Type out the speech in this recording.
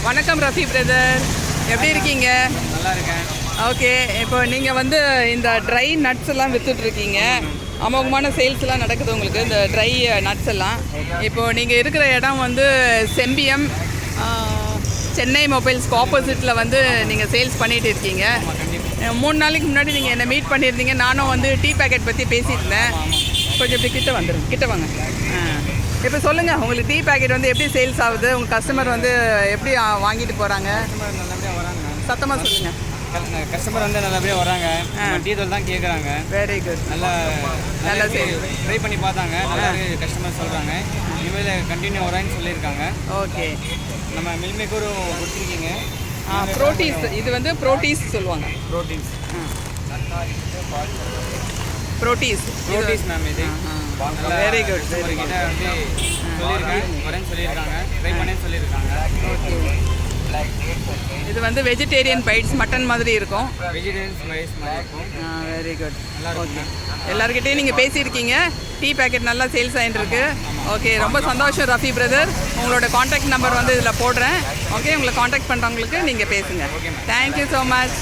வணக்கம் ரஃபி பிரதர், எப்படி இருக்கீங்க? நல்லா இருக்கேன். ஓகே, இப்போ நீங்கள் வந்து இந்த ட்ரை நட்ஸ் எல்லாம் விற்றுட்ருக்கீங்க. அமோகமான சேல்ஸ்லாம் நடக்குது உங்களுக்கு இந்த ட்ரை நட்ஸ் எல்லாம். இப்போது நீங்கள் இருக்கிற இடம் வந்து செம்பியம் சென்னை மொபைல்ஸ்க்கு ஆப்போசிட்டில் வந்து நீங்கள் சேல்ஸ் பண்ணிகிட்டு இருக்கீங்க. 3 நாளைக்கு முன்னாடி நீங்கள் என்னை மீட் பண்ணியிருந்தீங்க. நானும் வந்து டீ பேக்கெட் பற்றி பேசியிருந்தேன். கொஞ்சம் இப்படி கிட்ட வந்துடும், கிட்ட வாங்க. இப்போ சொல்லுங்கள், உங்களுக்கு டீ பேக்கெட் வந்து எப்படி சேல்ஸ் ஆகுது? உங்கள் கஸ்டமர் வந்து எப்படி வாங்கிட்டு போகிறாங்க? நல்லபடியாக வராங்க. சத்தமாக சொல்லுங்கள். கஸ்டமர் வந்து நல்லபடியாக வராங்க. டீ தூள் தான் கேட்குறாங்க. Very good. நல்லா சேல் ட்ரை பண்ணி பார்த்தாங்க. நல்லா கஸ்டமர் சொல்கிறாங்க. இனிமேல் கண்டினியூ வரான்னு சொல்லியிருக்காங்க. ஓகே, நம்ம மில் மேக்கரும் கொடுத்துருக்கீங்க. ப்ரோட்டீஸ், இது வந்து ப்ரோட்டீஸ் சொல்லுவாங்க. Proteins ma'am. இது வெரி குட். கிட்ட வந்து சொல்லியிருக்கேன், வரேன்னு சொல்லியிருக்காங்க. ட்ரை பண்ணேன்னு சொல்லியிருக்காங்க. இது வந்து வெஜிடேரியன் பைட்ஸ், மட்டன் மாதிரி இருக்கும். வெஜிடேரியன் ஸ்பைஸ் மாதிரி இருக்கும். Very good. நல்லா ஓகே, எல்லாருக்கிட்டையும் நீங்கள் பேசியிருக்கீங்க. டீ பேக்கெட் நல்லா சேல்ஸ் ஆகிட்டு இருக்கு. ஓகே, ரொம்ப சந்தோஷம் ரஃபி பிரதர். உங்களோட காண்டாக்ட் நம்பர் வந்து இதில் போடுறேன். ஓகே, உங்களை காண்டாக்ட் பண்ணுறவங்களுக்கு நீங்கள் பேசுங்க. Thank you so much.